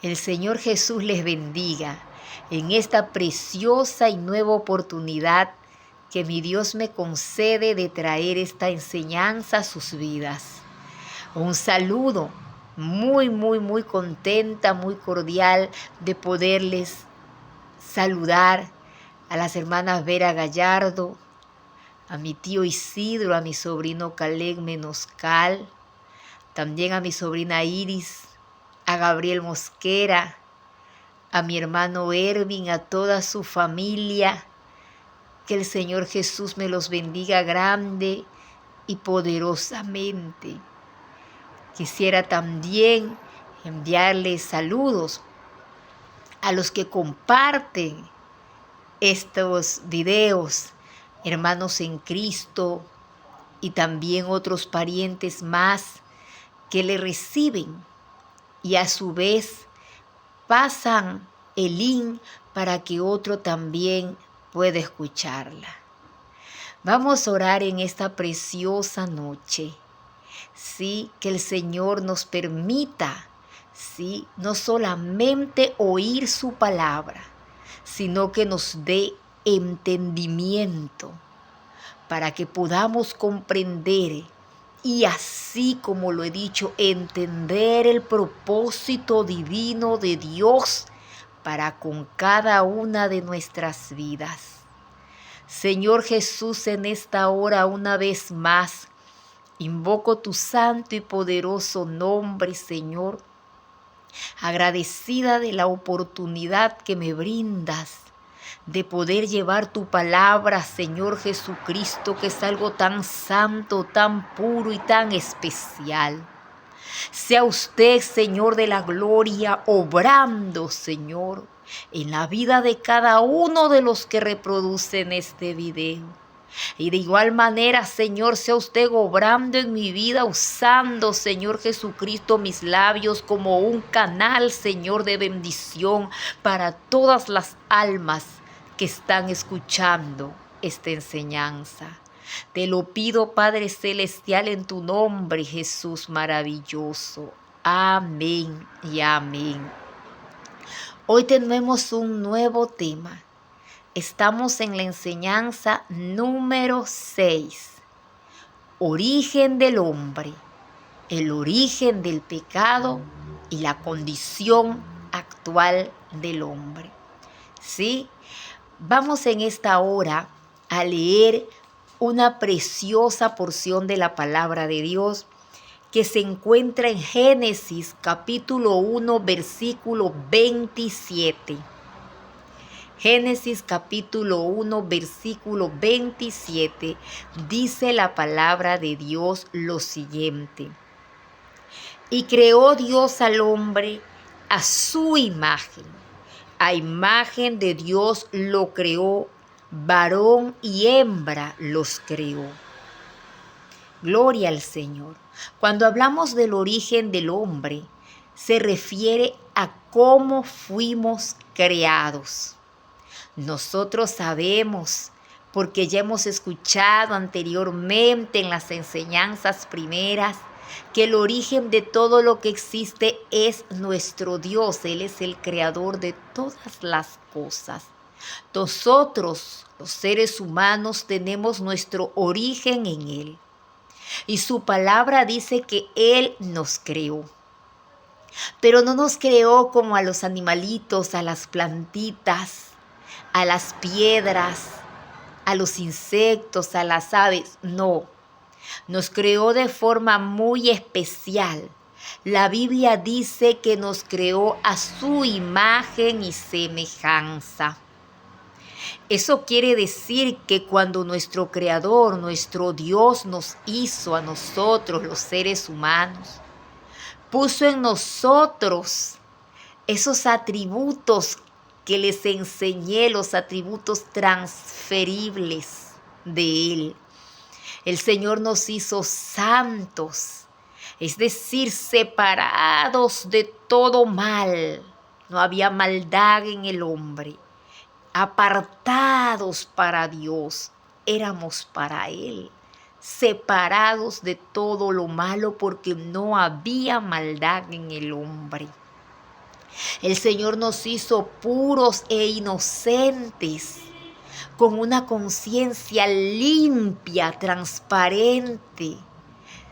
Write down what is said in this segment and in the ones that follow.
El Señor Jesús les bendiga en esta preciosa y nueva oportunidad que mi Dios me concede de traer esta enseñanza a sus vidas. Un saludo muy contenta, muy cordial de poderles saludar a las hermanas Vera Gallardo, a mi tío Isidro, a mi sobrino Caleb Menoscal, también a mi sobrina Iris, a Gabriel Mosquera, a mi hermano Ervin, a toda su familia. Que el Señor Jesús me los bendiga grande y poderosamente. Quisiera también enviarles saludos a los que comparten estos videos, hermanos en Cristo y también otros parientes más que le reciben y a su vez pasan el link para que otro también pueda escucharla. Vamos a orar en esta preciosa noche. Sí, que el Señor nos permita, sí, no solamente oír su palabra, sino que nos dé entendimiento para que podamos comprender y así como lo he dicho, entender el propósito divino de Dios para con cada una de nuestras vidas. Señor Jesús, en esta hora una vez más, invoco tu santo y poderoso nombre, Señor, agradecida de la oportunidad que me brindas de poder llevar tu palabra, Señor Jesucristo, que es algo tan santo, tan puro y tan especial. Sea usted, Señor de la gloria, obrando, Señor, en la vida de cada uno de los que reproducen este video. Y de igual manera, Señor, sea usted obrando en mi vida, usando, Señor Jesucristo, mis labios como un canal, Señor, de bendición para todas las almas que están escuchando esta enseñanza. Te lo pido, Padre Celestial, en tu nombre, Jesús maravilloso. Amén y amén. Hoy tenemos un nuevo tema. Estamos en la enseñanza número 6. Origen del hombre, el origen del pecado y la condición actual del hombre. ¿Sí? Vamos en esta hora a leer una preciosa porción de la palabra de Dios que se encuentra en Génesis capítulo 1, versículo 27. Génesis capítulo 1, versículo 27, dice la palabra de Dios lo siguiente. Y creó Dios al hombre a su imagen. A imagen de Dios lo creó, varón y hembra los creó. Gloria al Señor. Cuando hablamos del origen del hombre, se refiere a cómo fuimos creados. Nosotros sabemos, porque ya hemos escuchado anteriormente en las enseñanzas primeras, que el origen de todo lo que existe es nuestro Dios. Él es el creador de todas las cosas. Nosotros, los seres humanos, tenemos nuestro origen en Él. Y su palabra dice que Él nos creó. Pero no nos creó como a los animalitos, a las plantitas, a las piedras, a los insectos, a las aves. No, nos creó de forma muy especial. La Biblia dice que nos creó a su imagen y semejanza. Eso quiere decir que cuando nuestro Creador, nuestro Dios nos hizo a nosotros, los seres humanos, puso en nosotros esos atributos que les enseñé, los atributos transferibles de Él. El Señor nos hizo santos, es decir, separados de todo mal. No había maldad en el hombre. Apartados para Dios, éramos para Él. Separados de todo lo malo porque no había maldad en el hombre. El Señor nos hizo puros e inocentes, con una conciencia limpia, transparente,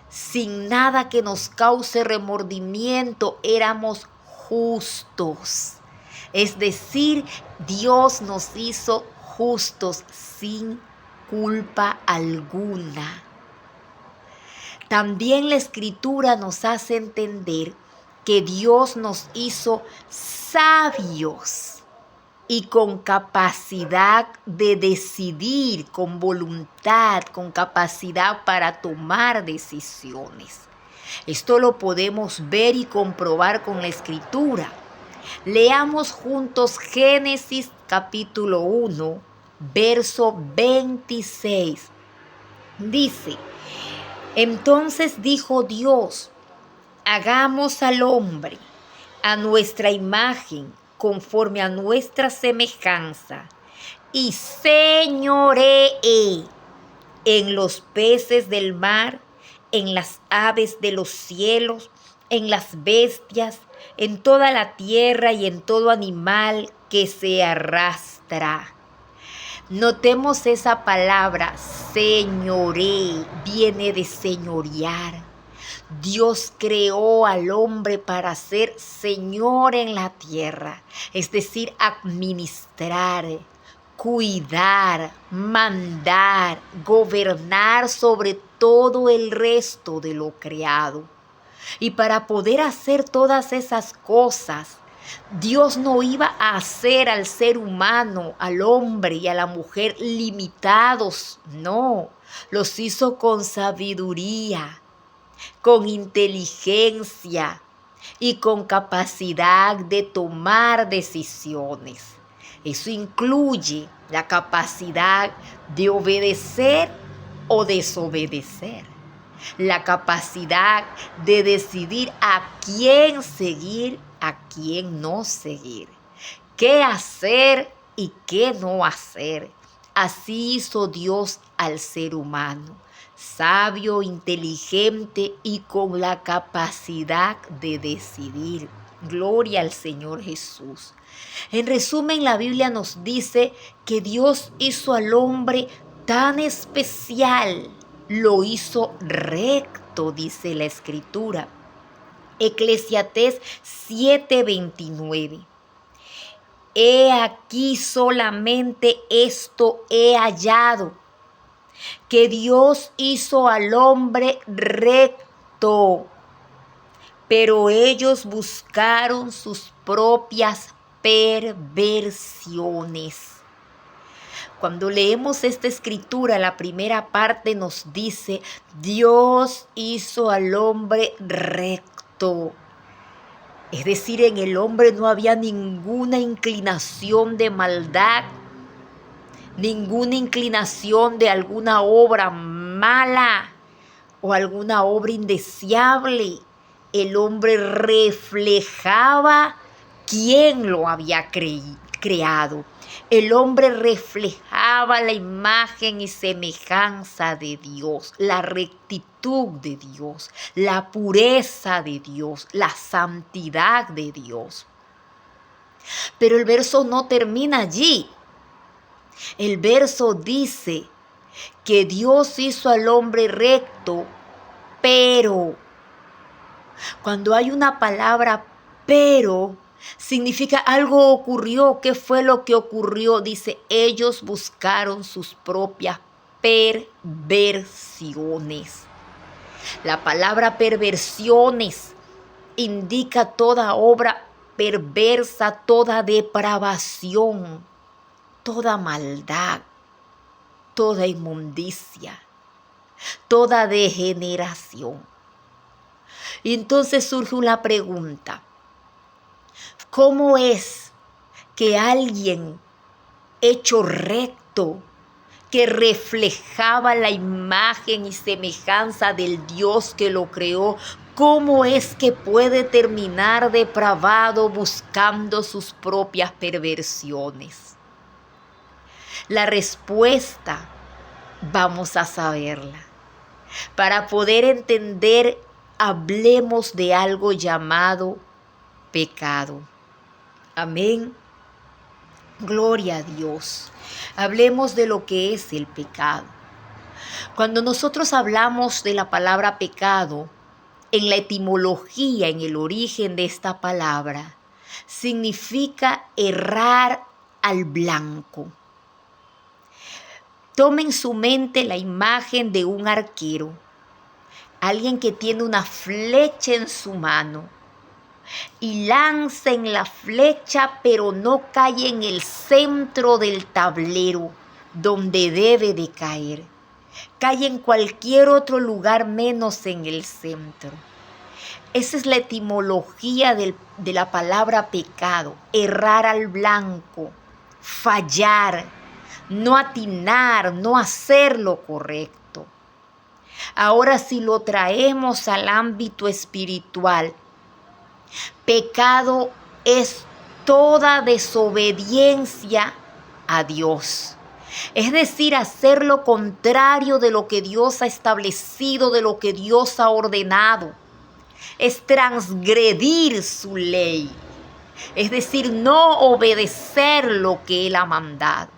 sin nada que nos cause remordimiento. Éramos justos. Es decir, Dios nos hizo justos sin culpa alguna. También la Escritura nos hace entender que Dios nos hizo sabios y con capacidad de decidir, con voluntad, con capacidad para tomar decisiones. Esto lo podemos ver y comprobar con la Escritura. Leamos juntos Génesis capítulo 1, verso 26. Dice: entonces dijo Dios: hagamos al hombre a nuestra imagen, conforme a nuestra semejanza, y señoree en los peces del mar, en las aves de los cielos, en las bestias, en toda la tierra y en todo animal que se arrastra. Notemos esa palabra, señoré, viene de señorear. Dios creó al hombre para ser señor en la tierra, es decir, administrar, cuidar, mandar, gobernar sobre todo el resto de lo creado. Y para poder hacer todas esas cosas, Dios no iba a hacer al ser humano, al hombre y a la mujer limitados, no, los hizo con sabiduría, con inteligencia y con capacidad de tomar decisiones. Eso incluye la capacidad de obedecer o desobedecer, la capacidad de decidir a quién seguir, a quién no seguir, qué hacer y qué no hacer. Así hizo Dios al ser humano, sabio, inteligente y con la capacidad de decidir. Gloria al Señor Jesús. En resumen, la Biblia nos dice que Dios hizo al hombre tan especial, lo hizo recto, dice la Escritura. Eclesiastés 7:29. He aquí solamente esto he hallado, que Dios hizo al hombre recto, pero ellos buscaron sus propias perversiones. Cuando leemos esta escritura, la primera parte nos dice: Dios hizo al hombre recto. Es decir, en el hombre no había ninguna inclinación de maldad, ninguna inclinación de alguna obra mala o alguna obra indeseable. El hombre reflejaba quién lo había creado. El hombre reflejaba la imagen y semejanza de Dios, la rectitud de Dios, la pureza de Dios, la santidad de Dios. Pero el verso no termina allí. El verso dice que Dios hizo al hombre recto, pero cuando hay una palabra pero, significa algo ocurrió. ¿Qué fue lo que ocurrió? Dice, ellos buscaron sus propias perversiones. La palabra perversiones indica toda obra perversa, toda depravación, toda maldad, toda inmundicia, toda degeneración. Y entonces surge una pregunta: ¿cómo es que alguien hecho recto, que reflejaba la imagen y semejanza del Dios que lo creó, cómo es que puede terminar depravado buscando sus propias perversiones? La respuesta vamos a saberla. Para poder entender, hablemos de algo llamado pecado. Amén. Gloria a Dios. Hablemos de lo que es el pecado. Cuando nosotros hablamos de la palabra pecado, en la etimología, en el origen de esta palabra, significa errar al blanco. Tome en su mente la imagen de un arquero, alguien que tiene una flecha en su mano y lanza en la flecha, pero no cae en el centro del tablero donde debe de caer. Cae en cualquier otro lugar menos en el centro. Esa es la etimología de la palabra pecado: errar al blanco, fallar, no atinar, no hacer lo correcto. Ahora, si lo traemos al ámbito espiritual, pecado es toda desobediencia a Dios. Es decir, hacer lo contrario de lo que Dios ha establecido, de lo que Dios ha ordenado. Es transgredir su ley. Es decir, no obedecer lo que Él ha mandado.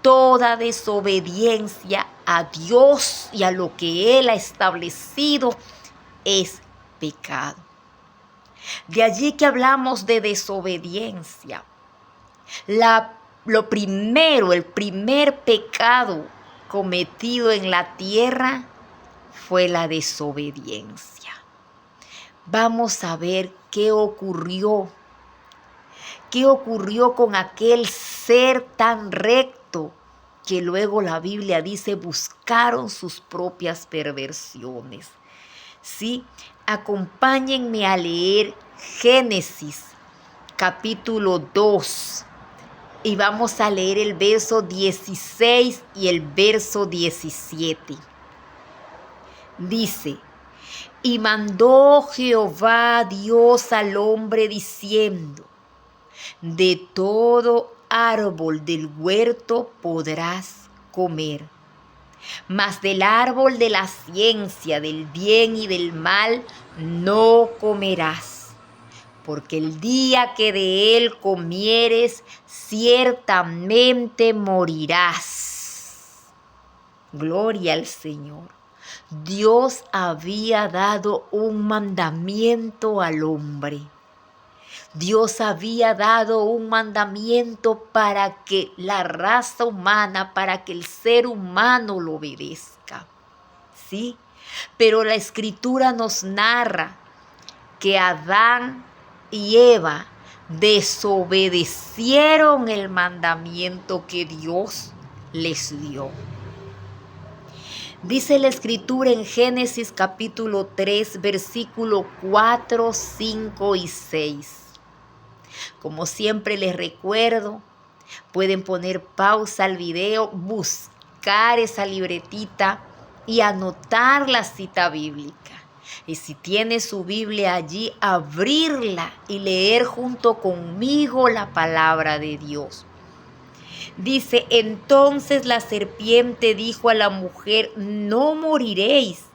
Toda desobediencia a Dios y a lo que Él ha establecido es pecado. De allí que hablamos de desobediencia. El primer pecado cometido en la tierra fue la desobediencia. Vamos a ver qué ocurrió con aquel ser tan recto que luego la Biblia dice buscaron sus propias perversiones. Sí, acompáñenme a leer Génesis capítulo 2 y vamos a leer el verso 16 y el verso 17. Dice: y mandó Jehová Dios al hombre diciendo: de todo árbol del huerto podrás comer, mas del árbol de la ciencia del bien y del mal no comerás, porque el día que de él comieres, ciertamente morirás. Gloria al Señor. Dios había dado un mandamiento al hombre. Dios había dado un mandamiento para que la raza humana, para que el ser humano lo obedezca. ¿Sí? Pero la Escritura nos narra que Adán y Eva desobedecieron el mandamiento que Dios les dio. Dice la Escritura en Génesis capítulo 3, versículo 4, 5 y 6. Como siempre les recuerdo, pueden poner pausa al video, buscar esa libretita y anotar la cita bíblica. Y si tiene su Biblia allí, abrirla y leer junto conmigo la palabra de Dios. Dice: entonces la serpiente dijo a la mujer: no moriréis,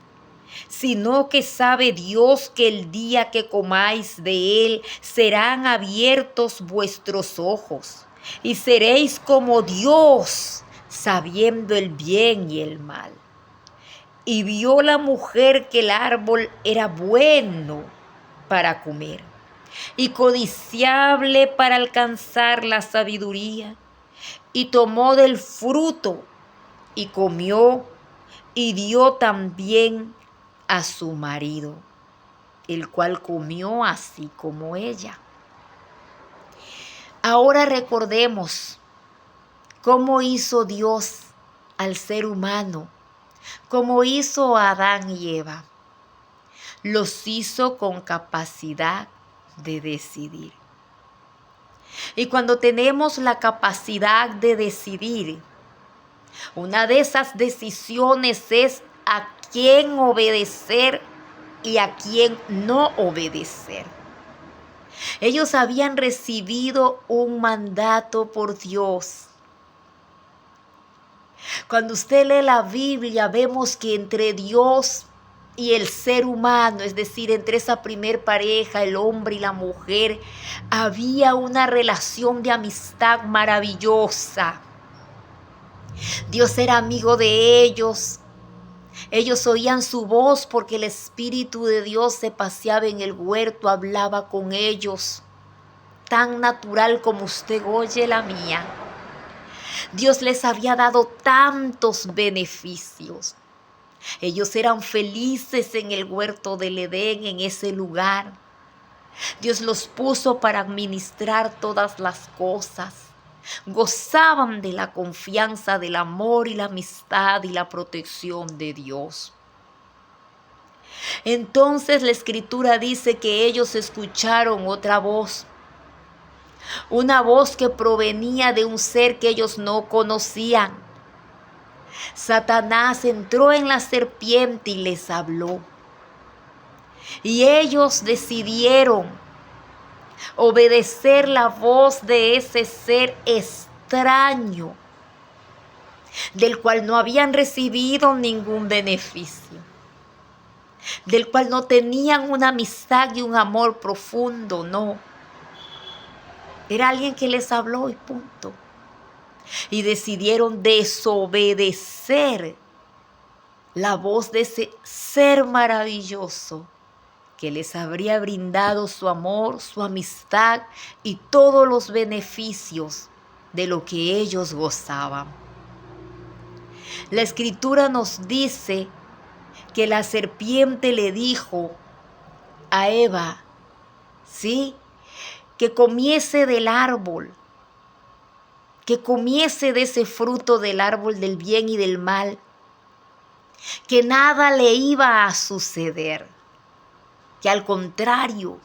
sino que sabe Dios que el día que comáis de él serán abiertos vuestros ojos y seréis como Dios, sabiendo el bien y el mal. Y vio la mujer que el árbol era bueno para comer y codiciable para alcanzar la sabiduría, y tomó del fruto y comió y dio también a su marido, el cual comió así como ella. Ahora recordemos cómo hizo Dios al ser humano, cómo hizo a Adán y Eva. Los hizo con capacidad de decidir. Y cuando tenemos la capacidad de decidir, una de esas decisiones es a quién obedecer y a quién no obedecer. Ellos habían recibido un mandato por Dios. Cuando usted lee la Biblia, vemos que entre Dios y el ser humano, es decir, entre esa primer pareja, el hombre y la mujer, había una relación de amistad maravillosa. Dios era amigo de ellos. Ellos oían su voz porque el Espíritu de Dios se paseaba en el huerto, hablaba con ellos, tan natural como usted oye la mía. Dios les había dado tantos beneficios. Ellos eran felices en el huerto del Edén, en ese lugar. Dios los puso para administrar todas las cosas. Gozaban de la confianza, del amor y la amistad y la protección de Dios. Entonces la Escritura dice que ellos escucharon otra voz. Una voz que provenía de un ser que ellos no conocían. Satanás entró en la serpiente y les habló. Y ellos decidieron obedecer la voz de ese ser extraño, del cual no habían recibido ningún beneficio, del cual no tenían una amistad y un amor profundo, no. Era alguien que les habló y punto. Y decidieron desobedecer la voz de ese ser maravilloso que les habría brindado su amor, su amistad y todos los beneficios de lo que ellos gozaban. La Escritura nos dice que la serpiente le dijo a Eva, ¿sí?, que comiese del árbol, que comiese de ese fruto del árbol del bien y del mal, que nada le iba a suceder, que al contrario,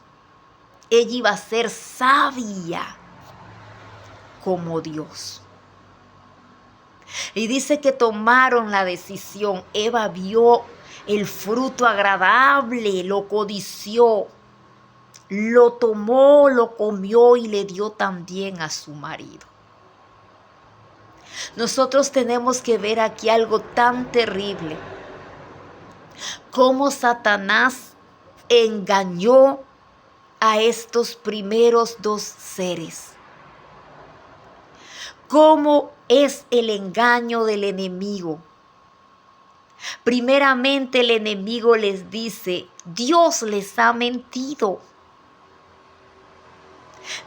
ella iba a ser sabia como Dios. Y dice que tomaron la decisión. Eva vio el fruto agradable, lo codició, lo tomó, lo comió y le dio también a su marido. Nosotros tenemos que ver aquí algo tan terrible, cómo Satanás engañó a estos primeros dos seres. ¿Cómo es el engaño del enemigo? Primeramente el enemigo les dice, Dios les ha mentido.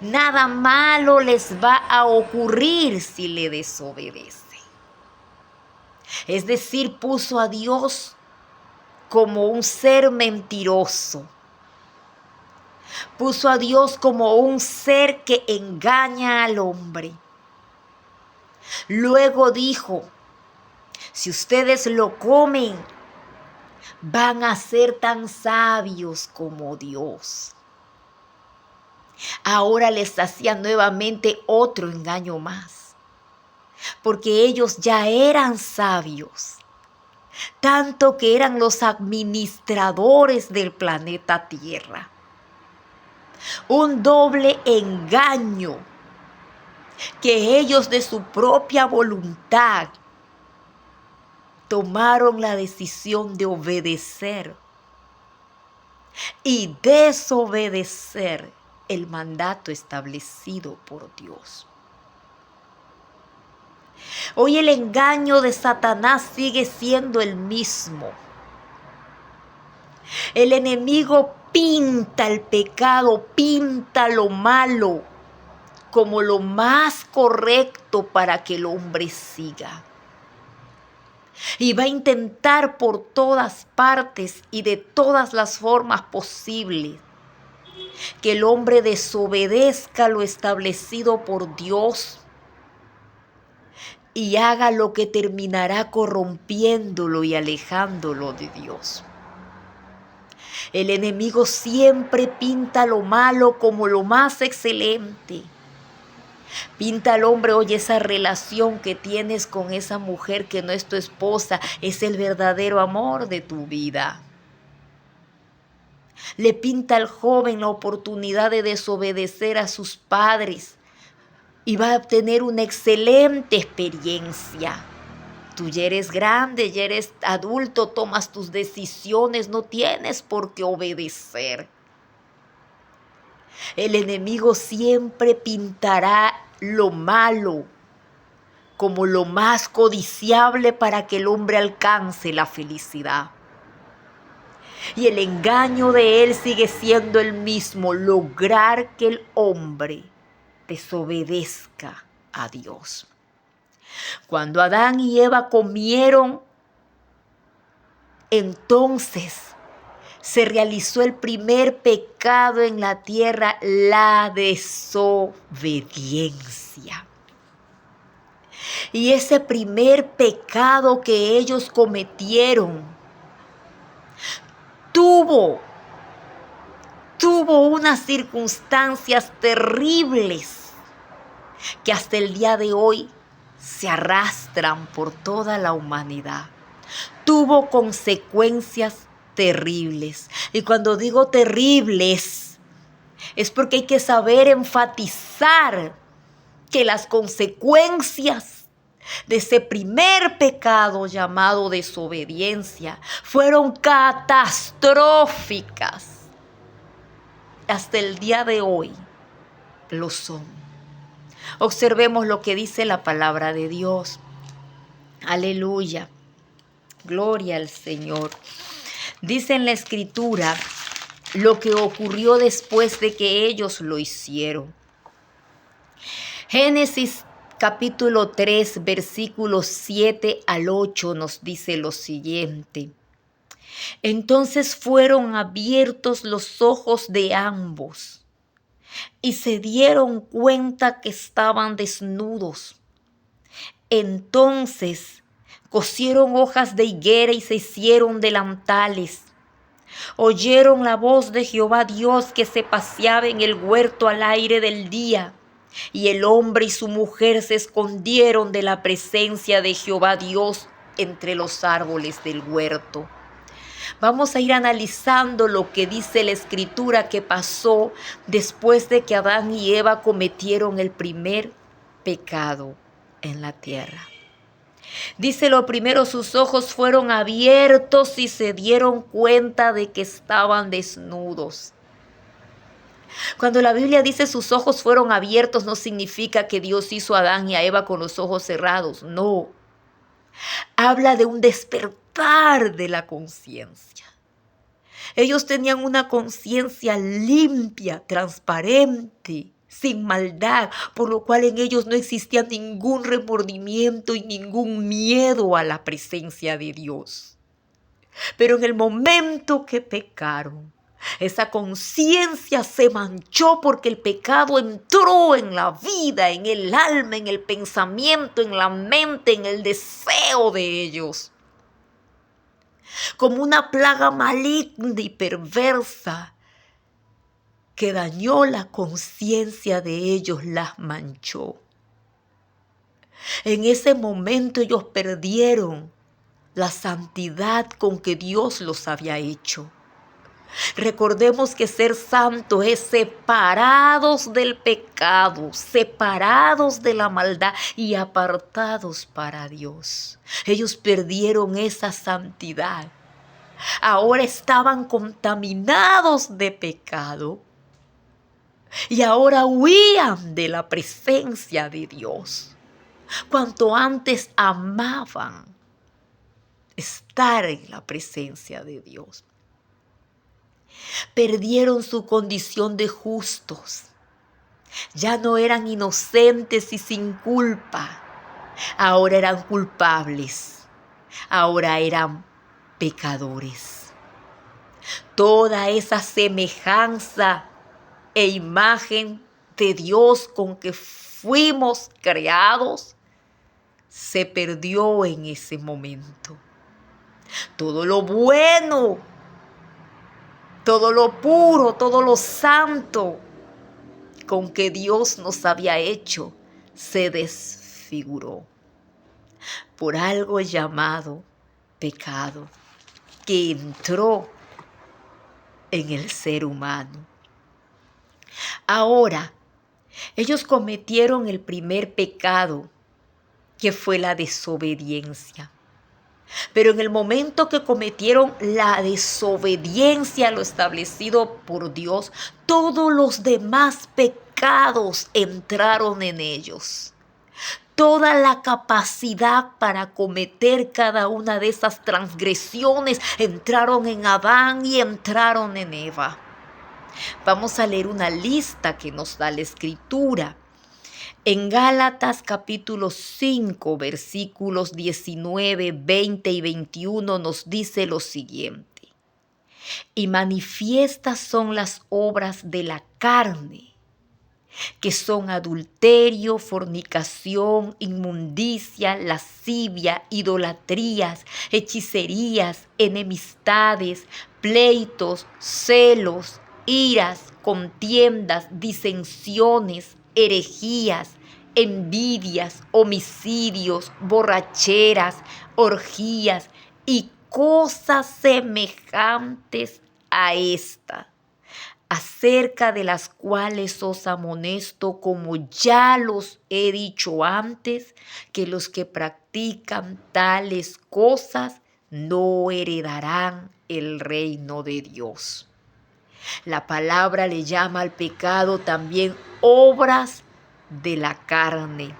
Nada malo les va a ocurrir si le desobedece. Es decir, puso a Dios como un ser mentiroso. Puso a Dios como un ser que engaña al hombre. Luego dijo, si ustedes lo comen, van a ser tan sabios como Dios. Ahora les hacía nuevamente otro engaño más, porque ellos ya eran sabios, tanto que eran los administradores del planeta Tierra. Un doble engaño que ellos de su propia voluntad tomaron la decisión de obedecer y desobedecer el mandato establecido por Dios. Hoy el engaño de Satanás sigue siendo el mismo. El enemigo pinta el pecado, pinta lo malo como lo más correcto para que el hombre siga. Y va a intentar por todas partes y de todas las formas posibles que el hombre desobedezca lo establecido por Dios y haga lo que terminará corrompiéndolo y alejándolo de Dios. El enemigo siempre pinta lo malo como lo más excelente. Pinta al hombre, oye, esa relación que tienes con esa mujer que no es tu esposa, es el verdadero amor de tu vida. Le pinta al joven la oportunidad de desobedecer a sus padres y va a obtener una excelente experiencia. Tú ya eres grande, ya eres adulto, tomas tus decisiones, no tienes por qué obedecer. El enemigo siempre pintará lo malo como lo más codiciable para que el hombre alcance la felicidad. Y el engaño de él sigue siendo el mismo, lograr que el hombre desobedezca a Dios. Cuando Adán y Eva comieron, entonces se realizó el primer pecado en la tierra, la desobediencia. Y ese primer pecado que ellos cometieron tuvo unas circunstancias terribles que hasta el día de hoy se arrastran por toda la humanidad. Tuvo consecuencias terribles. Y cuando digo terribles, es porque hay que saber enfatizar que las consecuencias de ese primer pecado llamado desobediencia fueron catastróficas. Hasta el día de hoy lo son. Observemos lo que dice la palabra de Dios. Aleluya. Gloria al Señor. Dice en la Escritura lo que ocurrió después de que ellos lo hicieron. Génesis capítulo 3, versículos 7 al 8 nos dice lo siguiente. Entonces fueron abiertos los ojos de ambos y se dieron cuenta que estaban desnudos. Entonces cosieron hojas de higuera y se hicieron delantales. Oyeron la voz de Jehová Dios que se paseaba en el huerto al aire del día. Y el hombre y su mujer se escondieron de la presencia de Jehová Dios entre los árboles del huerto. Vamos a ir analizando lo que dice la Escritura que pasó después de que Adán y Eva cometieron el primer pecado en la tierra. Dice lo primero, sus ojos fueron abiertos y se dieron cuenta de que estaban desnudos. Cuando la Biblia dice sus ojos fueron abiertos, no significa que Dios hizo a Adán y a Eva con los ojos cerrados, no. Habla de un despertar de la conciencia. Ellos tenían una conciencia limpia, transparente, sin maldad, por lo cual en ellos no existía ningún remordimiento y ningún miedo a la presencia de Dios. Pero en el momento que pecaron, esa conciencia se manchó porque el pecado entró en la vida, en el alma, en el pensamiento, en la mente, en el deseo de ellos. Como una plaga maligna y perversa que dañó la conciencia de ellos, las manchó. En ese momento ellos perdieron la santidad con que Dios los había hecho. Recordemos que ser santo es separados del pecado, separados de la maldad y apartados para Dios. Ellos perdieron esa santidad. Ahora estaban contaminados de pecado y ahora huían de la presencia de Dios. Cuanto antes amaban estar en la presencia de Dios. Perdieron su condición de justos. Ya no eran inocentes y sin culpa. Ahora eran culpables. Ahora eran pecadores. Toda esa semejanza e imagen de Dios con que fuimos creados se perdió en ese momento. Todo lo bueno, todo lo puro, todo lo santo con que Dios nos había hecho se desfiguró por algo llamado pecado que entró en el ser humano. Ahora, ellos cometieron el primer pecado que fue la desobediencia. Pero en el momento que cometieron la desobediencia a lo establecido por Dios, todos los demás pecados entraron en ellos. Toda la capacidad para cometer cada una de esas transgresiones entraron en Adán y entraron en Eva. Vamos a leer una lista que nos da la Escritura. En Gálatas capítulo 5, versículos 19, 20 y 21 nos dice lo siguiente. Y manifiestas son las obras de la carne, que son adulterio, fornicación, inmundicia, lascivia, idolatrías, hechicerías, enemistades, pleitos, celos, iras, contiendas, disensiones, herejías, envidias, homicidios, borracheras, orgías y cosas semejantes a esta, acerca de las cuales os amonesto, como ya los he dicho antes, que los que practican tales cosas no heredarán el reino de Dios. La palabra le llama al pecado también obras de la carne.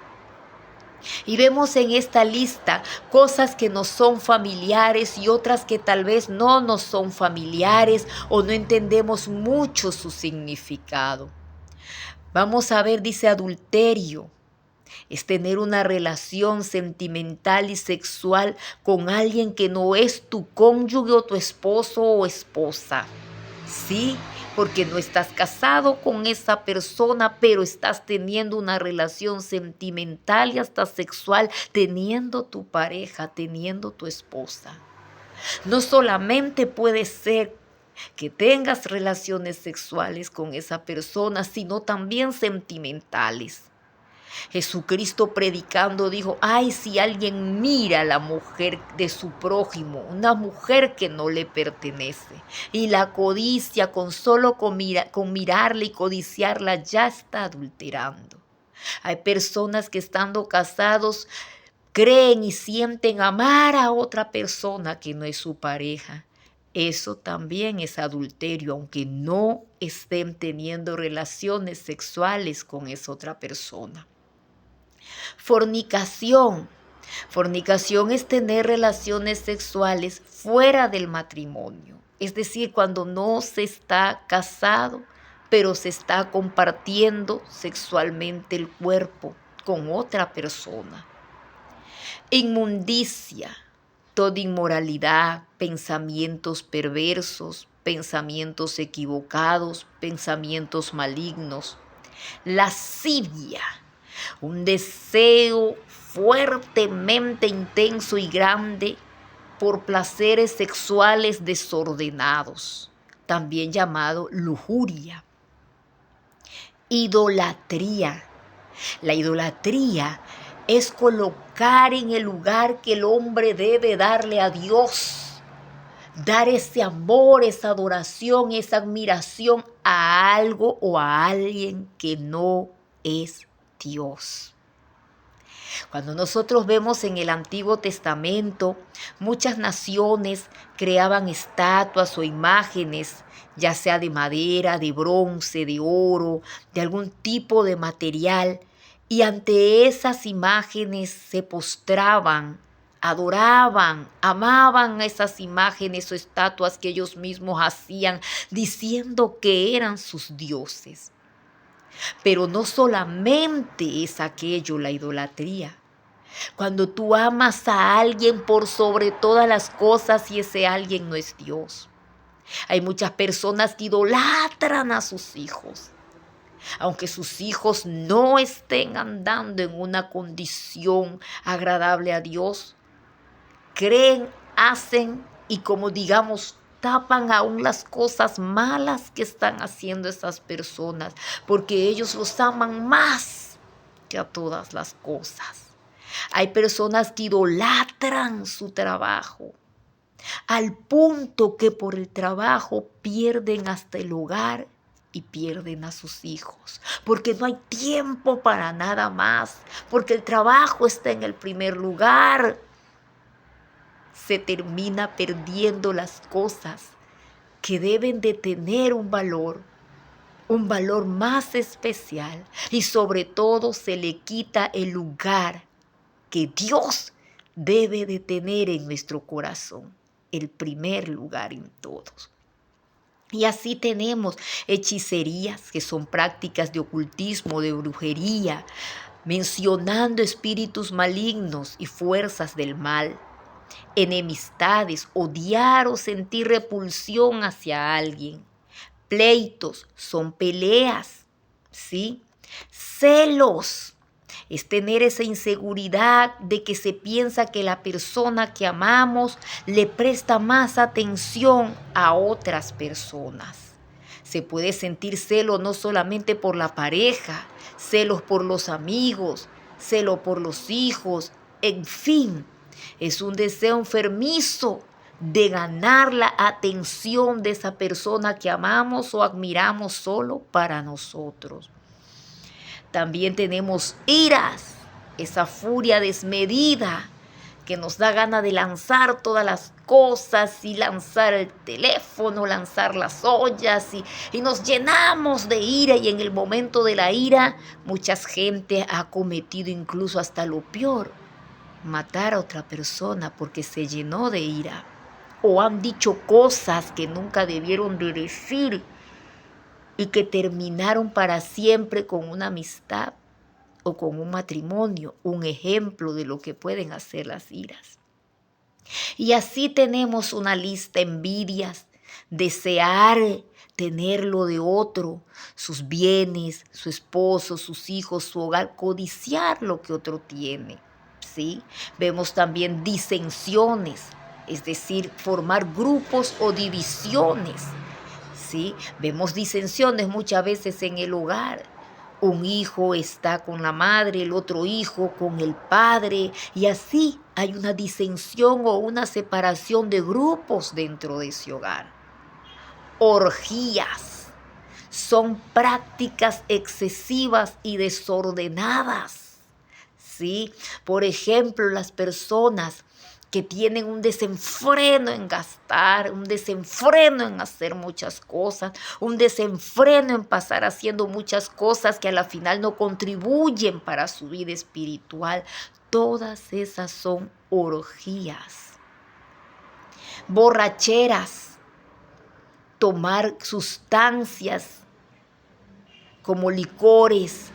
Y vemos en esta lista cosas que nos son familiares y otras que tal vez no nos son familiares o no entendemos mucho su significado. Vamos a ver, dice adulterio. Es tener una relación sentimental y sexual con alguien que no es tu cónyuge o tu esposo o esposa. Sí, porque no estás casado con esa persona, pero estás teniendo una relación sentimental y hasta sexual, teniendo tu pareja, teniendo tu esposa. No solamente puede ser que tengas relaciones sexuales con esa persona, sino también sentimentales. Jesucristo predicando dijo, ay, si alguien mira a la mujer de su prójimo, una mujer que no le pertenece, y la codicia con mirarla y codiciarla ya está adulterando. Hay personas que estando casados creen y sienten amar a otra persona que no es su pareja. Eso también es adulterio, aunque no estén teniendo relaciones sexuales con esa otra persona. Fornicación. Fornicación es tener relaciones sexuales fuera del matrimonio. Es decir, cuando no se está casado, pero se está compartiendo sexualmente el cuerpo con otra persona. Inmundicia. Toda inmoralidad, pensamientos perversos, pensamientos equivocados, pensamientos malignos. Lascivia. Un deseo fuertemente intenso y grande por placeres sexuales desordenados, también llamado lujuria. Idolatría. La idolatría es colocar en el lugar que el hombre debe darle a Dios, dar ese amor, esa adoración, esa admiración a algo o a alguien que no es Dios. Cuando nosotros vemos en el Antiguo Testamento, muchas naciones creaban estatuas o imágenes, ya sea de madera, de bronce, de oro, de algún tipo de material, y ante esas imágenes se postraban, adoraban, amaban esas imágenes o estatuas que ellos mismos hacían, diciendo que eran sus dioses. Pero no solamente es aquello la idolatría. Cuando tú amas a alguien por sobre todas las cosas y ese alguien no es Dios. Hay muchas personas que idolatran a sus hijos. Aunque sus hijos no estén andando en una condición agradable a Dios, creen, hacen y como digamos, tapan aún las cosas malas que están haciendo esas personas, porque ellos los aman más que a todas las cosas. Hay personas que idolatran su trabajo, al punto que por el trabajo pierden hasta el hogar y pierden a sus hijos, porque no hay tiempo para nada más, porque el trabajo está en el primer lugar. Se termina perdiendo las cosas que deben de tener un valor más especial, y sobre todo se le quita el lugar que Dios debe de tener en nuestro corazón, el primer lugar en todos. Y así tenemos hechicerías, que son prácticas de ocultismo, de brujería, mencionando espíritus malignos y fuerzas del mal. Enemistades, odiar o sentir repulsión hacia alguien. Pleitos son peleas, ¿sí? Celos es tener esa inseguridad de que se piensa que la persona que amamos le presta más atención a otras personas. Se puede sentir celo no solamente por la pareja, celos por los amigos, celo por los hijos, en fin, es un deseo enfermizo de ganar la atención de esa persona que amamos o admiramos solo para nosotros. También tenemos iras, esa furia desmedida que nos da ganas de lanzar todas las cosas y lanzar el teléfono, lanzar las ollas y nos llenamos de ira, y en el momento de la ira mucha gente ha cometido incluso hasta lo peor, matar a otra persona porque se llenó de ira, o han dicho cosas que nunca debieron de decir y que terminaron para siempre con una amistad o con un matrimonio, un ejemplo de lo que pueden hacer las iras. Y así tenemos una lista: envidias, desear tener lo de otro, sus bienes, su esposo, sus hijos, su hogar, codiciar lo que otro tiene, ¿sí? Vemos también disensiones, es decir, formar grupos o divisiones, ¿sí? Vemos disensiones muchas veces en el hogar. Un hijo está con la madre, el otro hijo con el padre, y así hay una disensión o una separación de grupos dentro de ese hogar. Orgías son prácticas excesivas y desordenadas, ¿sí? Por ejemplo, las personas que tienen un desenfreno en gastar, un desenfreno en hacer muchas cosas, un desenfreno en pasar haciendo muchas cosas que a la final no contribuyen para su vida espiritual. Todas esas son orgías. Borracheras, tomar sustancias como licores,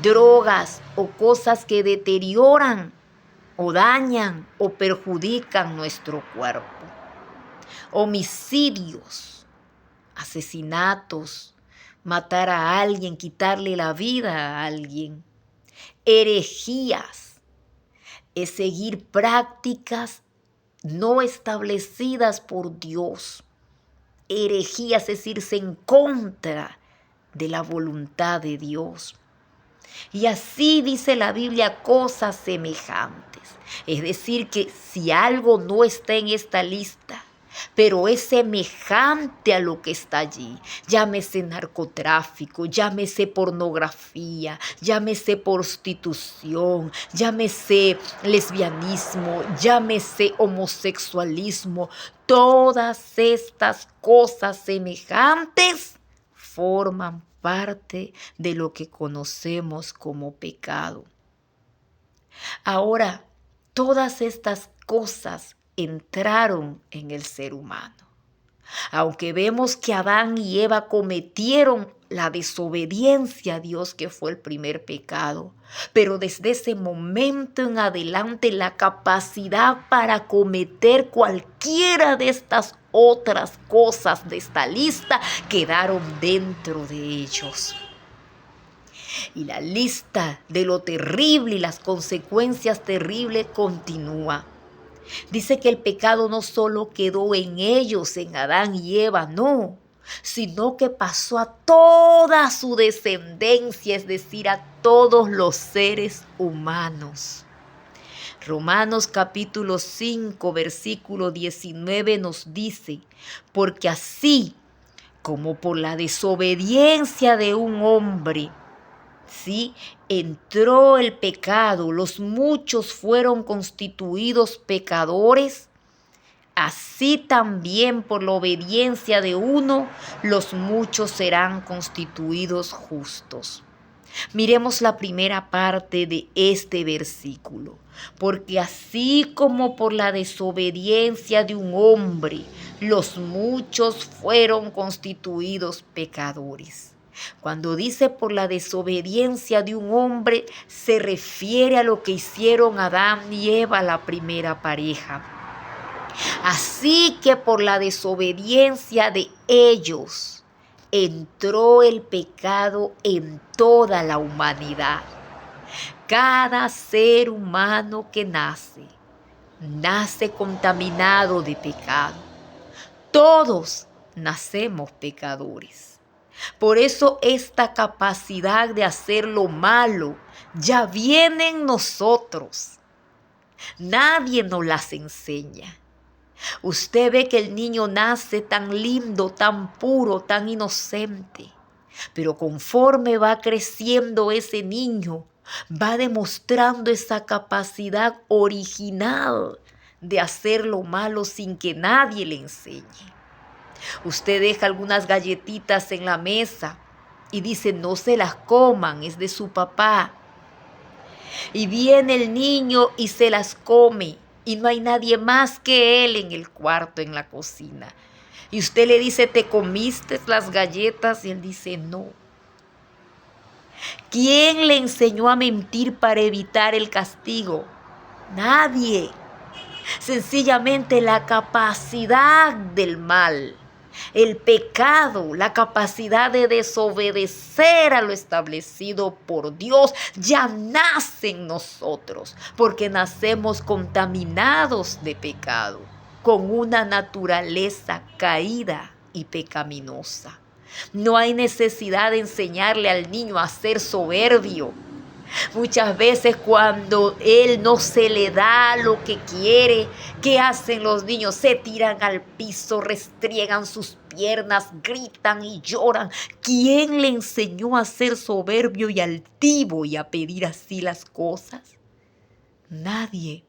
drogas o cosas que deterioran o dañan o perjudican nuestro cuerpo. Homicidios, asesinatos, matar a alguien, quitarle la vida a alguien. Herejías es seguir prácticas no establecidas por Dios. Herejías es irse en contra de la voluntad de Dios. Y así dice la Biblia cosas semejantes. Es decir, que si algo no está en esta lista, pero es semejante a lo que está allí, llámese narcotráfico, llámese pornografía, llámese prostitución, llámese lesbianismo, llámese homosexualismo, todas estas cosas semejantes forman parte de lo que conocemos como pecado. Ahora, todas estas cosas entraron en el ser humano. Aunque vemos que Adán y Eva cometieron la desobediencia a Dios, que fue el primer pecado, pero desde ese momento en adelante la capacidad para cometer cualquiera de estas otras cosas de esta lista quedaron dentro de ellos. Y la lista de lo terrible y las consecuencias terribles continúa. Dice que el pecado no solo quedó en ellos, en Adán y Eva, no, sino que pasó a toda su descendencia, es decir, a todos los seres humanos. Romanos capítulo 5, versículo 19 nos dice: porque así como por la desobediencia de un hombre, ¿sí?, entró el pecado, los muchos fueron constituidos pecadores, así también por la obediencia de uno, los muchos serán constituidos justos. Miremos la primera parte de este versículo. Porque así como por la desobediencia de un hombre, los muchos fueron constituidos pecadores. Cuando dice por la desobediencia de un hombre, se refiere a lo que hicieron Adán y Eva, la primera pareja. Así que por la desobediencia de ellos, entró el pecado en toda la humanidad. Cada ser humano que nace contaminado de pecado. Todos nacemos pecadores. Por eso esta capacidad de hacer lo malo ya viene en nosotros. Nadie nos las enseña. Usted ve que el niño nace tan lindo, tan puro, tan inocente. Pero conforme va creciendo ese niño, va demostrando esa capacidad original de hacer lo malo sin que nadie le enseñe. Usted deja algunas galletitas en la mesa y dice, no se las coman, es de su papá. Y viene el niño y se las come y no hay nadie más que él en el cuarto, en la cocina. Y usted le dice, ¿te comiste las galletas? Y él dice, no. ¿Quién le enseñó a mentir para evitar el castigo? Nadie. Sencillamente la capacidad del mal, el pecado, la capacidad de desobedecer a lo establecido por Dios ya nace en nosotros, porque nacemos contaminados de pecado, con una naturaleza caída y pecaminosa. No hay necesidad de enseñarle al niño a ser soberbio. Muchas veces cuando él no se le da lo que quiere, ¿qué hacen los niños? Se tiran al piso, restriegan sus piernas, gritan y lloran. ¿Quién le enseñó a ser soberbio y altivo y a pedir así las cosas? Nadie.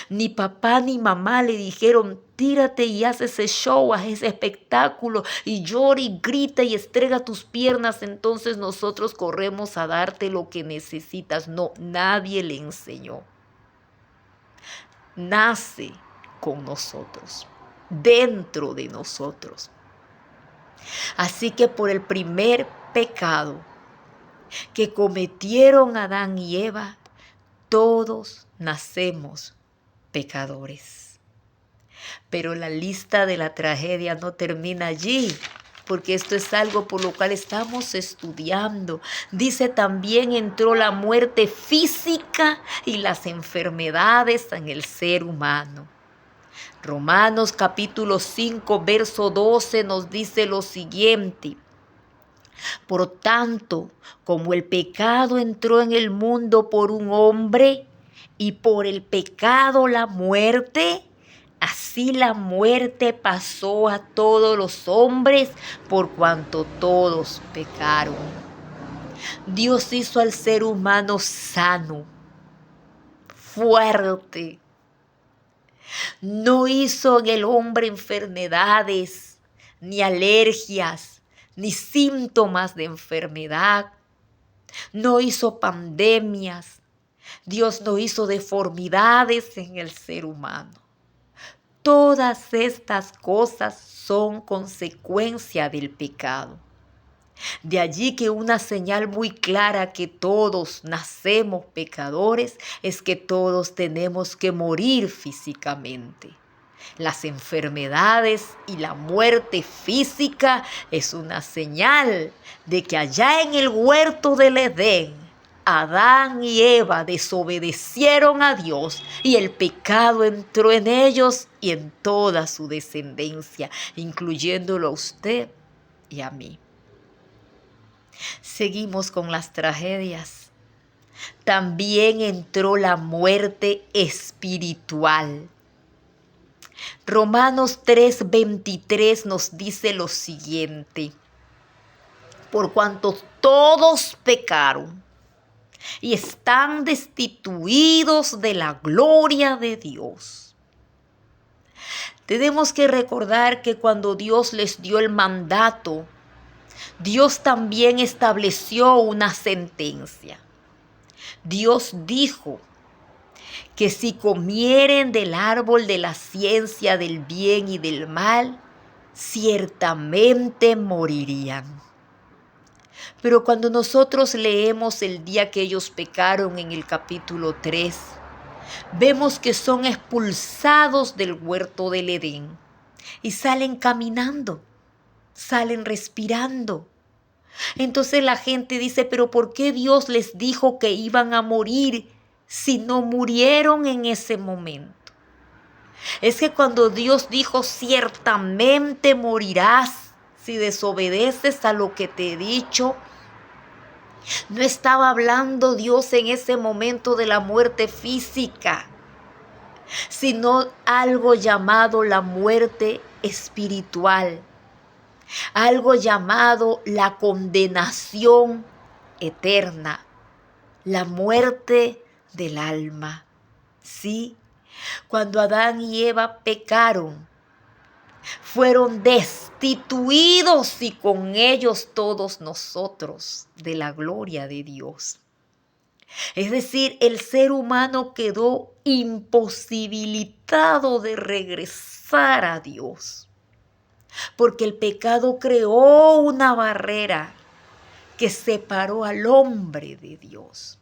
Ni papá ni mamá le dijeron, tírate y haz ese show, haz ese espectáculo y llora y grita y estrega tus piernas, entonces nosotros corremos a darte lo que necesitas. No, nadie le enseñó. Nace con nosotros, dentro de nosotros. Así que por el primer pecado que cometieron Adán y Eva, todos nacemos pecadores. Pero la lista de la tragedia no termina allí, porque esto es algo por lo cual estamos estudiando. Dice también entró la muerte física y las enfermedades en el ser humano. Romanos capítulo 5, verso 12 nos dice lo siguiente. Por tanto, como el pecado entró en el mundo por un hombre, y por el pecado la muerte, así la muerte pasó a todos los hombres por cuanto todos pecaron. Dios hizo al ser humano sano, fuerte. No hizo en el hombre enfermedades, ni alergias, ni síntomas de enfermedad. No hizo pandemias. Dios no hizo deformidades en el ser humano. Todas estas cosas son consecuencia del pecado. De allí que una señal muy clara que todos nacemos pecadores es que todos tenemos que morir físicamente. Las enfermedades y la muerte física es una señal de que allá en el huerto del Edén, Adán y Eva desobedecieron a Dios y el pecado entró en ellos y en toda su descendencia, incluyéndolo a usted y a mí. Seguimos con las tragedias. También entró la muerte espiritual. Romanos 3:23 nos dice lo siguiente: por cuanto todos pecaron y están destituidos de la gloria de Dios. Tenemos que recordar que cuando Dios les dio el mandato, Dios también estableció una sentencia. Dios dijo que si comieren del árbol de la ciencia del bien y del mal, ciertamente morirían. Pero cuando nosotros leemos el día que ellos pecaron en el capítulo 3, vemos que son expulsados del huerto del Edén y salen caminando, salen respirando. Entonces la gente dice, pero ¿por qué Dios les dijo que iban a morir si no murieron en ese momento? Es que cuando Dios dijo, ciertamente morirás si desobedeces a lo que te he dicho, no estaba hablando Dios en ese momento de la muerte física, sino algo llamado la muerte espiritual, algo llamado la condenación eterna, la muerte del alma. Sí, cuando Adán y Eva pecaron, fueron destituidos y con ellos todos nosotros de la gloria de Dios. Es decir, el ser humano quedó imposibilitado de regresar a Dios, porque el pecado creó una barrera que separó al hombre de Dios.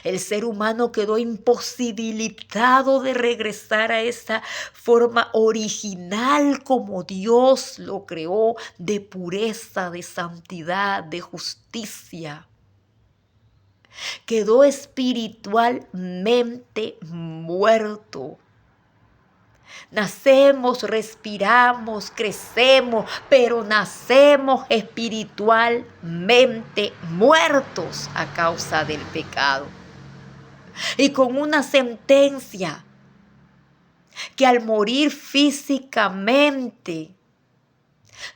El ser humano quedó imposibilitado de regresar a esa forma original como Dios lo creó, de pureza, de santidad, de justicia. Quedó espiritualmente muerto. Nacemos, respiramos, crecemos, pero nacemos espiritualmente muertos a causa del pecado. Y con una sentencia que al morir físicamente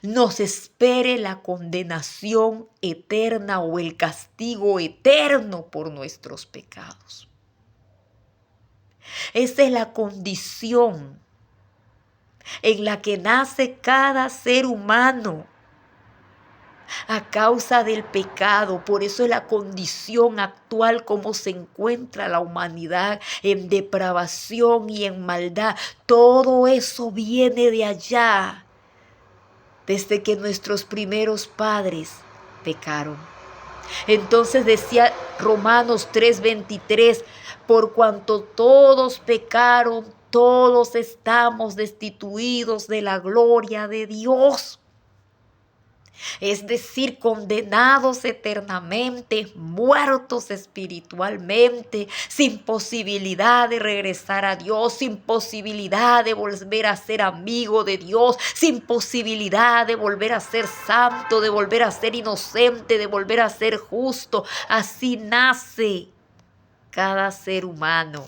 nos espere la condenación eterna o el castigo eterno por nuestros pecados. Esa es la condición en la que nace cada ser humano a causa del pecado. Por eso es la condición actual como se encuentra la humanidad, en depravación y en maldad. Todo eso viene de allá, desde que nuestros primeros padres pecaron. Entonces decía Romanos 3:23, por cuanto todos pecaron, todos estamos destituidos de la gloria de Dios. Es decir, condenados eternamente, muertos espiritualmente, sin posibilidad de regresar a Dios, sin posibilidad de volver a ser amigo de Dios, sin posibilidad de volver a ser santo, de volver a ser inocente, de volver a ser justo. Así nace cada ser humano.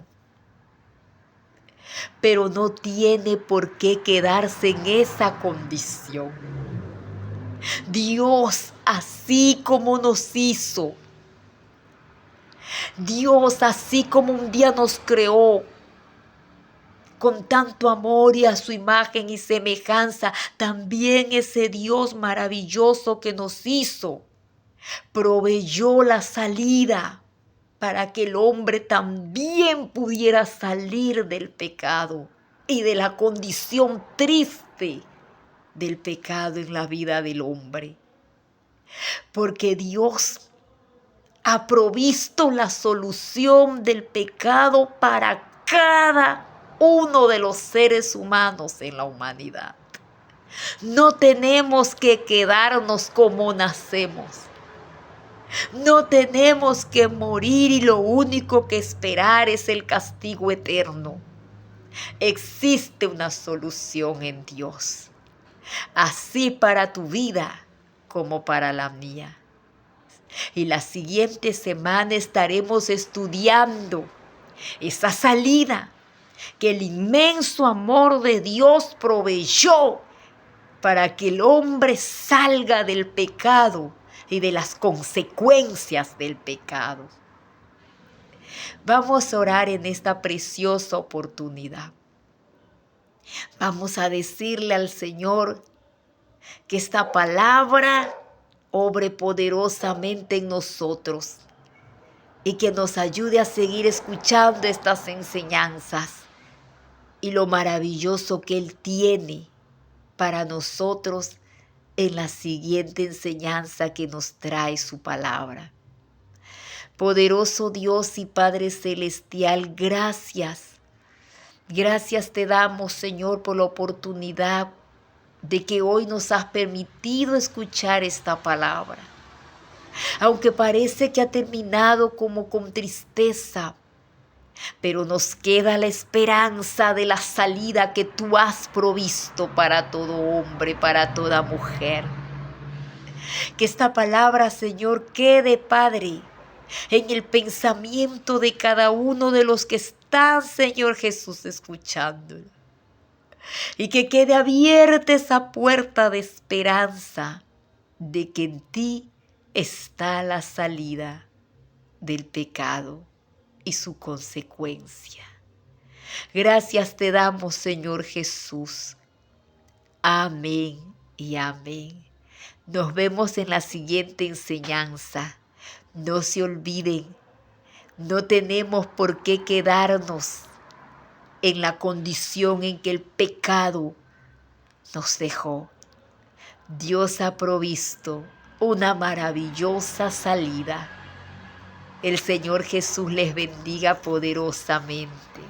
Pero no tiene por qué quedarse en esa condición. Dios, así como nos hizo, Dios, así como un día nos creó con tanto amor y a su imagen y semejanza, también ese Dios maravilloso que nos hizo, proveyó la salida para que el hombre también pudiera salir del pecado y de la condición triste del pecado en la vida del hombre. Porque Dios ha provisto la solución del pecado para cada uno de los seres humanos en la humanidad. No tenemos que quedarnos como nacemos. No tenemos que morir y lo único que esperar es el castigo eterno. Existe una solución en Dios, así para tu vida como para la mía. Y la siguiente semana estaremos estudiando esa salida que el inmenso amor de Dios proveyó para que el hombre salga del pecado y de las consecuencias del pecado. Vamos a orar en esta preciosa oportunidad. Vamos a decirle al Señor que esta palabra obre poderosamente en nosotros y que nos ayude a seguir escuchando estas enseñanzas y lo maravilloso que Él tiene para nosotros en la siguiente enseñanza que nos trae su palabra. Poderoso Dios y Padre Celestial, gracias. Gracias te damos, Señor, por la oportunidad de que hoy nos has permitido escuchar esta palabra. Aunque parece que ha terminado como con tristeza, pero nos queda la esperanza de la salida que tú has provisto para todo hombre, para toda mujer. Que esta palabra, Señor, quede, Padre, en el pensamiento de cada uno de los que están, Señor Jesús, escuchándolo. Y que quede abierta esa puerta de esperanza de que en ti está la salida del pecado y su consecuencia. Gracias te damos, Señor Jesús. Amén y amén. Nos vemos en la siguiente enseñanza. No se olviden, no tenemos por qué quedarnos en la condición en que el pecado nos dejó. Dios ha provisto una maravillosa salida. El Señor Jesús les bendiga poderosamente.